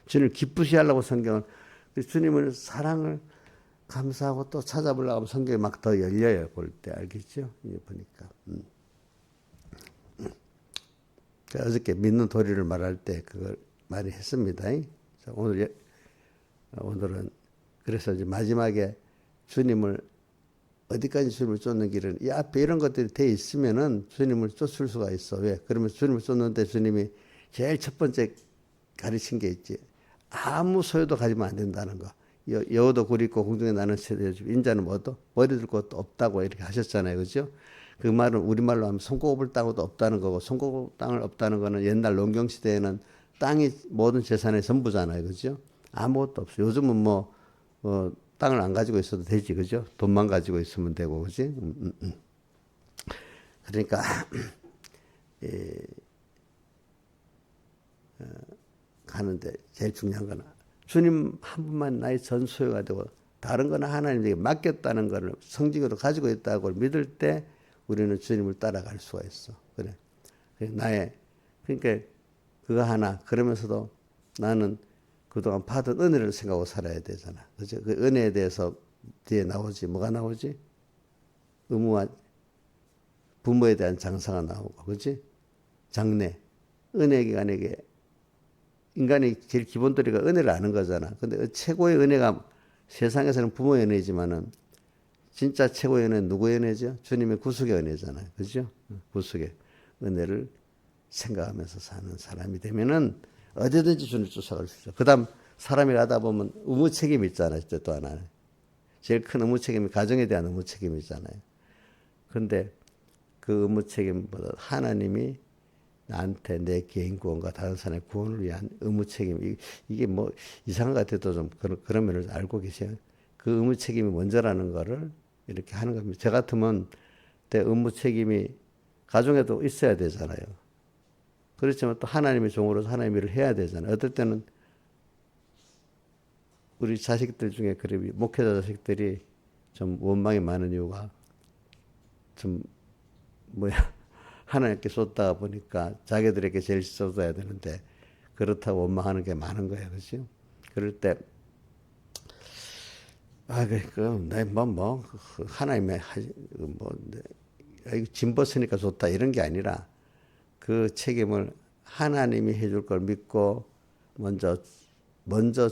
주님을 기쁘시게 하려고 성경을, 주님을 사랑을 감사하고 또 찾아보려고 하면 성경이 막 더 열려요. 볼 때 알겠죠? 이제 보니까. 어저께 믿는 도리를 말할 때 그걸 많이 했습니다. 오늘은 그래서 이제 마지막에 주님을 어디까지 주님을 쫓는 길은 이 앞에 이런 것들이 돼 있으면은 주님을 쫓을 수가 있어. 왜? 그러면 주님을 쫓는데 주님이 제일 첫 번째 가르친 게 있지. 아무 소유도 가지면 안 된다는 거. 여우도 굴 있고 공중에 나는 새도 인자는 뭐도 머리들 것도 없다고 이렇게 하셨잖아요. 그죠? 그 말은 우리말로 하면 손꼽을 땅도 없다는 거고, 손꼽을 땅을 없다는 거는 옛날 농경 시대에는 땅이 모든 재산의 전부잖아요. 그죠? 아무것도 없어. 요즘은 땅을 안 가지고 있어도 되지. 그죠? 돈만 가지고 있으면 되고. 그지? 그러니까 가는데 제일 중요한 거는 주님 한 분만 나의 전 소유가 되고 다른 거는 하나님에게 맡겼다는 것을 성직으로 가지고 있다고 믿을 때 우리는 주님을 따라갈 수가 있어. 그래. 그러니까 그거 하나. 그러면서도 나는 그동안 받은 은혜를 생각하고 살아야 되잖아. 그죠? 그 은혜에 대해서 뒤에 나오지. 뭐가 나오지? 의무와 부모에 대한 장사가 나오고, 그지? 장래. 은혜에게 인간이 제일 기본도리가 은혜를 아는 거잖아. 근데 최고의 은혜가 세상에서는 부모의 은혜지만은 진짜 최고의 은혜는 누구의 은혜죠? 주님의 구속의 은혜잖아요. 그죠? 구속의 은혜를 생각하면서 사는 사람이 되면은 어디든지 주님을 쫓아갈 수 있어. 그 다음 사람이 가다 보면 의무 책임이 있잖아요. 또 하나는. 제일 큰 의무 책임이 가정에 대한 의무 책임이잖아요. 그런데 그 의무 책임보다 하나님이 나한테 내 개인 구원과 다른 사람의 구원을 위한 의무 책임, 이게 뭐 이상한 것 같아도 좀 그런 면을 알고 계세요. 그 의무 책임이 먼저라는 거를 이렇게 하는 겁니다. 저 같으면 내 의무 책임이 가정에도 있어야 되잖아요. 그렇지만 또 하나님의 종으로서 하나님의 일을 해야 되잖아요. 어떨 때는 우리 자식들 중에 그래 목회자 자식들이 좀 원망이 많은 이유가 좀 하나님께 쏟다 보니까 자기들에게 제일 쏟아야 되는데 그렇다고 원망하는 게 많은 거예요. 그렇죠? 그럴 때 하나님의 짐 벗으니까 좋다 이런 게 아니라 그 책임을 하나님이 해줄 걸 믿고 먼저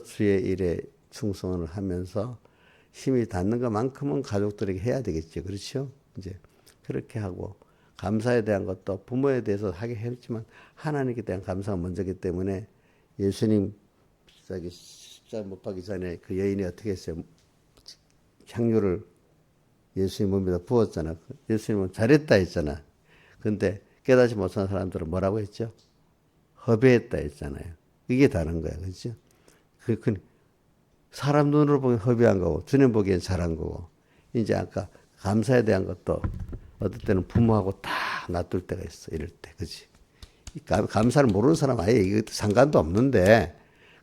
주의 일에 충성을 하면서 힘이 닿는 것만큼은 가족들에게 해야 되겠죠. 그렇죠? 이제 그렇게 하고 감사에 대한 것도 부모에 대해서 하게 했지만 하나님께 대한 감사가 먼저기 때문에 예수님 십자가 못 박기 전에 그 여인이 어떻게 했어요? 향유를 예수님 몸에다 부었잖아. 예수님은 잘했다 했잖아. 근데 깨닫지 못한 사람들은 뭐라고 했죠? 허배했다 했잖아요. 이게 다른 거야. 그렇죠? 사람 눈으로 보기엔 허비한 거고 주님 보기엔 잘한 거고 이제 아까 감사에 대한 것도 어떨 때는 부모하고 다 놔둘 때가 있어. 이럴 때. 그치? 감사를 모르는 사람 아예 이거 상관도 없는데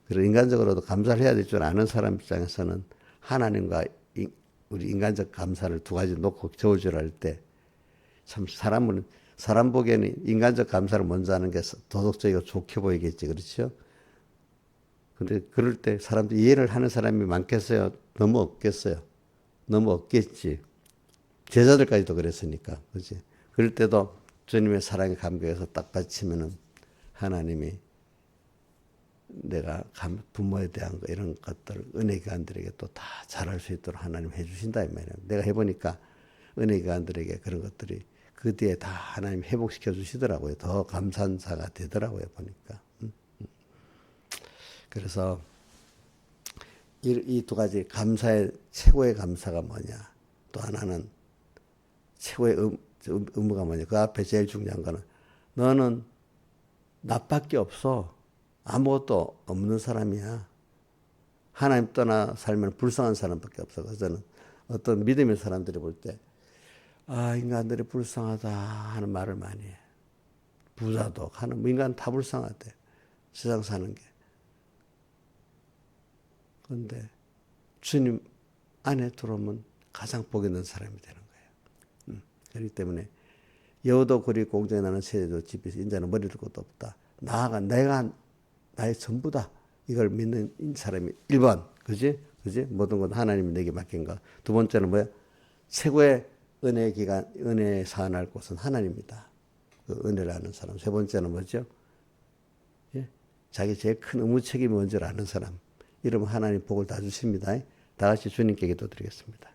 그리고 인간적으로도 감사를 해야 될 줄 아는 사람 입장에서는 하나님과 우리 인간적 감사를 두 가지 놓고 저울질할 때 참 사람 보기에는 인간적 감사를 먼저 하는 게 도덕적이고 좋게 보이겠지. 그렇죠? 근데 그럴 때 사람들 이해를 하는 사람이 많겠어요? 너무 없겠어요? 너무 없겠지. 제자들까지도 그랬으니까. 그렇지? 그럴 때도 주님의 사랑에 감격해서 딱 받치면은 하나님이 내가 부모에 대한 거 이런 것들 은혜교환들에게 또 다 잘할 수 있도록 하나님 해주신다 이 말이에요. 내가 해보니까 은혜교환들에게 그런 것들이 그 뒤에 다 하나님 회복시켜 주시더라고요. 더 감사사가 되더라고요 보니까. 그래서 이 두 가지 감사의 최고의 감사가 뭐냐. 또 하나는 최고의 의무가 뭐냐. 그 앞에 제일 중요한 거는 너는 나밖에 없어. 아무것도 없는 사람이야. 하나님 떠나 살면 불쌍한 사람밖에 없어. 그래서 저는 어떤 믿음의 사람들이 볼 때 아, 인간들이 불쌍하다 하는 말을 많이 해. 부자도 하는, 뭐 인간 다 불쌍하대. 세상 사는 게. 그런데 주님 안에 들어오면 가장 복이 있는 사람이 되는 거예요. 그렇기 때문에 여도 그리 공정에 나는 세대도 집이 인자는 머리를 것도 없다. 나아가 내가 나의 전부다. 이걸 믿는 사람이 1번. 그지? 그지? 모든 건 하나님이 내게 맡긴 거. 두 번째는 뭐야? 최고의 은혜 기간, 은혜 사안할 곳은 하나님이다. 그 은혜를 아는 사람. 세 번째는 뭐죠? 예? 자기 제일 큰 의무 책임이 뭔지를 아는 사람. 이러면 하나님 복을 다 주십니다. 다 같이 주님께 기도드리겠습니다.